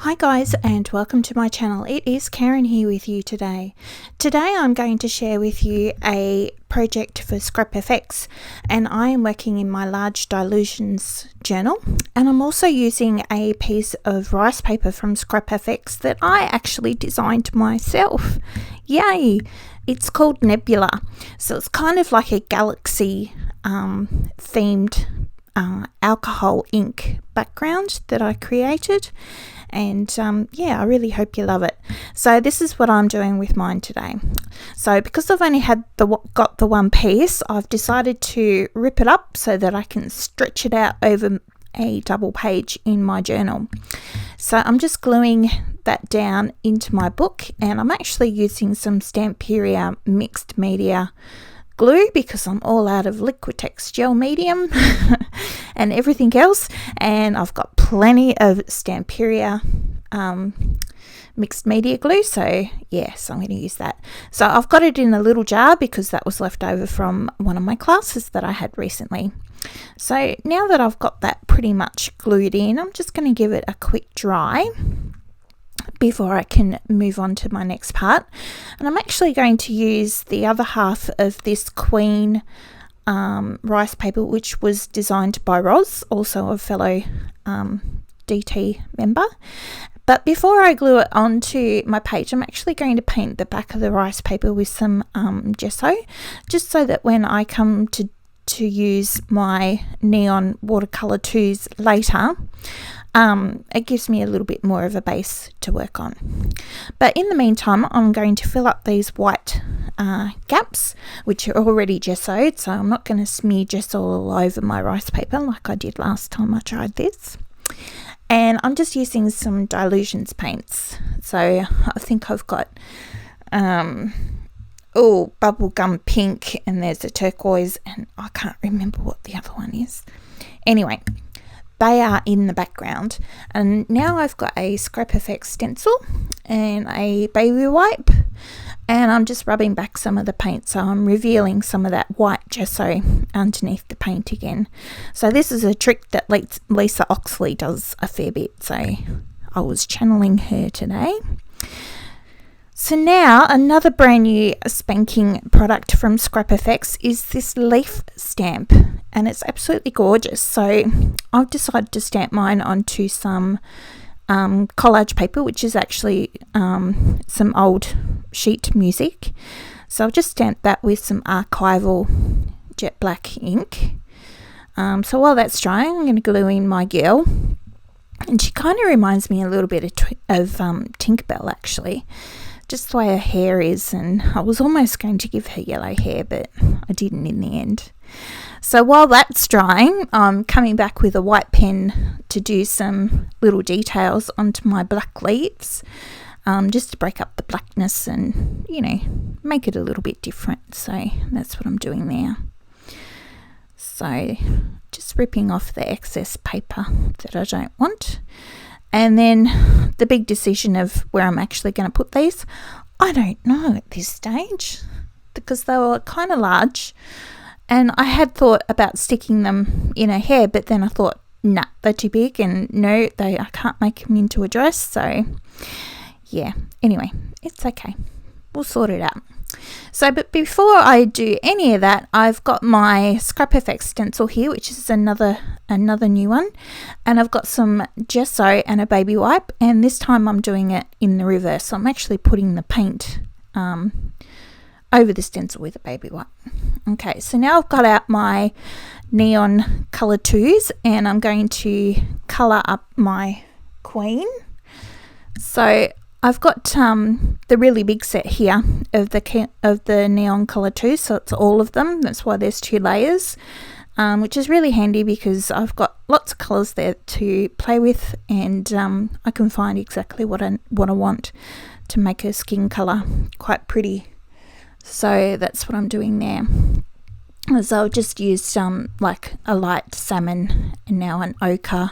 Hi guys, and welcome to my channel. It is Karen here with you today. Today I'm going to share with you a project for ScrapFX, and I am working in my large dilutions journal, and I'm also using a piece of rice paper from ScrapFX that I actually designed myself. Yay! It's called Nebula, so it's kind of like a galaxy themed alcohol ink background that I created. And yeah, I really hope you love it. So this is what I'm doing with mine today. So because I've only got the one piece, I've decided to rip it up so that I can stretch it out over a double page in my journal. So I'm just gluing that down into my book, and I'm actually using some Stamperia mixed media glue because I'm all out of Liquitex gel medium and everything else, and I've got plenty of Stamperia mixed media glue, so yes, I'm going to use that. So I've got it in a little jar because that was left over from one of my classes that I had recently. So now that I've got that pretty much glued in, I'm just going to give it a quick dry before I can move on to my next part. And I'm actually going to use the other half of this Queen rice paper, which was designed by Roz, also a fellow DT member. But before I glue it onto my page, I'm actually going to paint the back of the rice paper with some gesso, just so that when I come to use my neon watercolor 2s later, it gives me a little bit more of a base to work on. But in the meantime, I'm going to fill up these white gaps, which are already gessoed, so I'm not going to smear gesso all over my rice paper like I did last time I tried this. And I'm just using some dilutions paints. So I think I've got bubblegum pink, and there's a turquoise, and I can't remember what the other one is. Anyway, they are in the background, and now I've got a ScrapFX stencil and a baby wipe, and I'm just rubbing back some of the paint, so I'm revealing some of that white gesso underneath the paint again. So this is a trick that Lisa Oxley does a fair bit, so I was channeling her today. So now another brand new spanking product from ScrapFX is this leaf stamp, and it's absolutely gorgeous. So I've decided to stamp mine onto some collage paper, which is actually some old sheet music. So I've just stamped that with some archival jet black ink. So while that's drying, I'm going to glue in my girl, and she kind of reminds me a little bit of Tinkerbell actually. Just the way her hair is, and I was almost going to give her yellow hair, but I didn't in the end. So while that's drying, I'm coming back with a white pen to do some little details onto my black leaves, just to break up the blackness and, you know, make it a little bit different. So that's what I'm doing there. So just ripping off the excess paper that I don't want. And then the big decision of where I'm actually going to put these, I don't know at this stage, because they were kind of large, and I had thought about sticking them in a hair, but then I thought, nah, they're too big, and no, I can't make them into a dress. So yeah, anyway, it's okay, we'll sort it out. So, but before I do any of that, I've got my ScrapFX stencil here, which is another new one, and I've got some gesso and a baby wipe, and this time I'm doing it in the reverse. So I'm actually putting the paint over the stencil with a baby wipe. Okay, so now I've got out my neon color 2s, and I'm going to color up my Queen. So I've got the really big set here of the neon color 2s, so it's all of them. That's why there's 2 layers, which is really handy because I've got lots of colors there to play with, and I can find exactly what I want to make her skin color quite pretty. So that's what I'm doing there. So I've just used like a light salmon and now an ochre,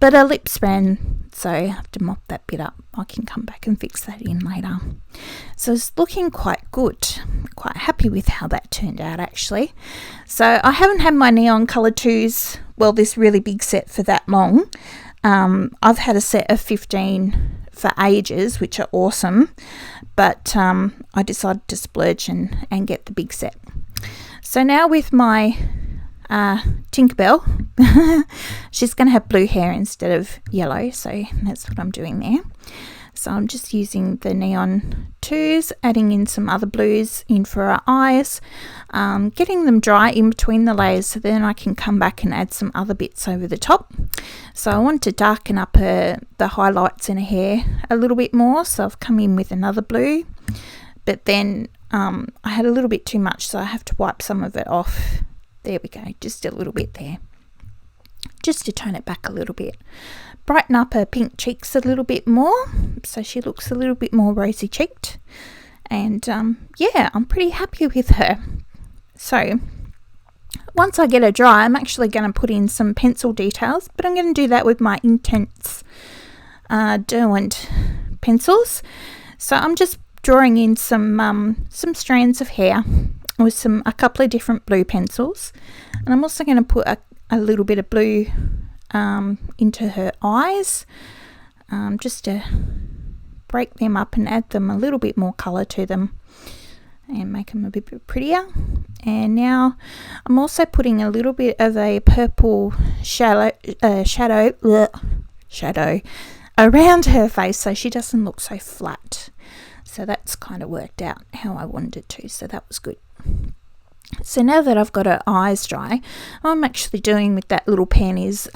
but a lip span, so I have to mop that bit up. I can come back and fix that in later. So it's looking quite good. Quite happy with how that turned out actually. So I haven't had my neon color 2s, well, this really big set for that long. I've had a set of 15 for ages, which are awesome, but I decided to splurge and get the big set. So now with my Tinkerbell, she's going to have blue hair instead of yellow, so that's what I'm doing there. So I'm just using the Neon 2s, adding in some other blues in for her eyes, getting them dry in between the layers so then I can come back and add some other bits over the top. So I want to darken up the highlights in her hair a little bit more, so I've come in with another blue, but then I had a little bit too much, so I have to wipe some of it off. There we go, just a little bit there, just to tone it back a little bit. Brighten up her pink cheeks a little bit more so she looks a little bit more rosy cheeked, and yeah, I'm pretty happy with her. So once I get her dry, I'm actually going to put in some pencil details, but I'm going to do that with my Intense Derwent pencils. So I'm just drawing in some strands of hair with a couple of different blue pencils, and I'm also going to put a little bit of blue into her eyes, just to break them up and add them a little bit more colour to them and make them a bit prettier. And now I'm also putting a little bit of a purple shadow around her face so she doesn't look so flat. So that's kind of worked out how I wanted it to, so that was good. So now that I've got her eyes dry, what I'm actually doing with that little pen is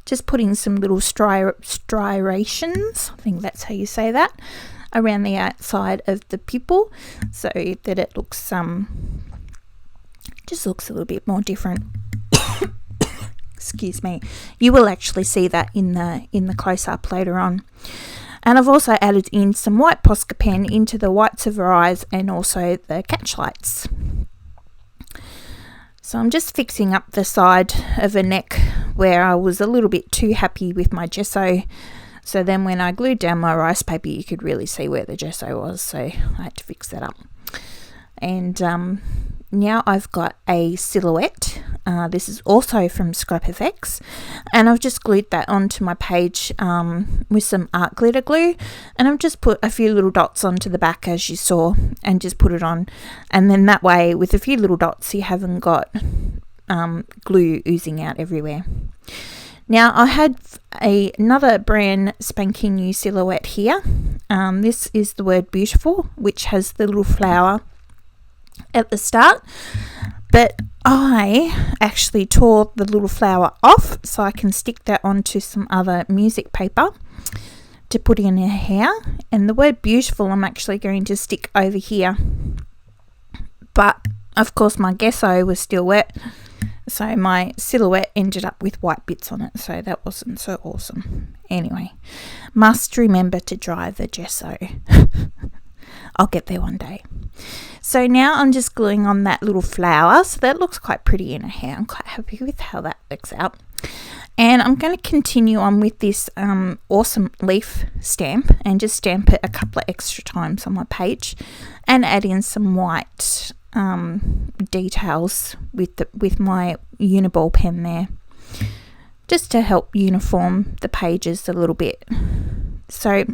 just putting some little striations, I think that's how you say that, around the outside of the pupil, so that it looks just looks a little bit more different. Excuse me. You will actually see that in the close-up later on. And I've also added in some white Posca pen into the whites of her eyes and also the catch lights. So I'm just fixing up the side of her neck where I was a little bit too happy with my gesso. So then when I glued down my rice paper, you could really see where the gesso was. So I had to fix that up. And now I've got a silhouette. This is also from Scrap FX, and I've just glued that onto my page with some art glitter glue, and I've just put a few little dots onto the back as you saw and just put it on, and then that way with a few little dots you haven't got glue oozing out everywhere. Now I had another brand spanking new silhouette here. This is the word beautiful, which has the little flower at the start, but I actually tore the little flower off so I can stick that onto some other music paper to put in her hair, and the word beautiful I'm actually going to stick over here, but of course my gesso was still wet, so my silhouette ended up with white bits on it, so that wasn't so awesome. Anyway, must remember to dry the gesso. I'll get there one day. So now I'm just gluing on that little flower, so that looks quite pretty in her hair. I'm quite happy with how that looks out. And I'm going to continue on with this awesome leaf stamp and just stamp it a couple of extra times on my page and add in some white details with my Uniball pen there, just to help uniform the pages a little bit. So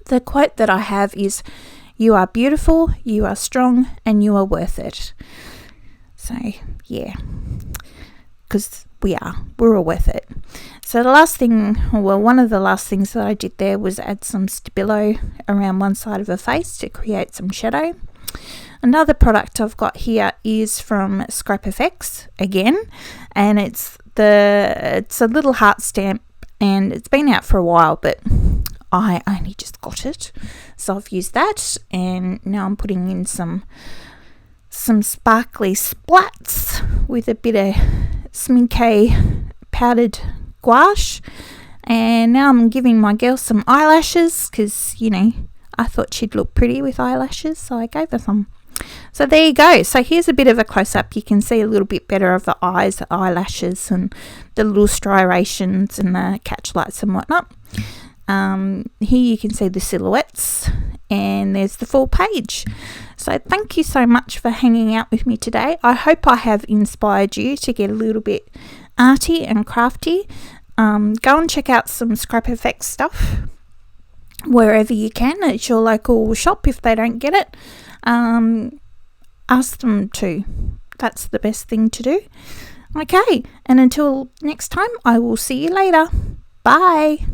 the quote that I have is, "You are beautiful, you are strong, and you are worth it." So yeah, because we're all worth it. So the last thing, well, one of the last things that I did there was add some Stabilo around one side of her face to create some shadow. Another product I've got here is from Scrap FX again, and it's a little heart stamp, and it's been out for a while, but I only just got it, so I've used that, and now I'm putting in some sparkly splats with a bit of Sminke powdered gouache, and now I'm giving my girl some eyelashes because, you know, I thought she'd look pretty with eyelashes, so I gave her some. So there you go. So here's a bit of a close-up. You can see a little bit better of the eyes, the eyelashes, and the little striations and the catch lights and whatnot. Here you can see the silhouettes, and there's the full page. So thank you so much for hanging out with me today. I hope I have inspired you to get a little bit arty and crafty. Go and check out some Scrap FX stuff wherever you can at your local shop. If they don't get it, ask them to. That's the best thing to do. Okay, and until next time, I will see you later. Bye.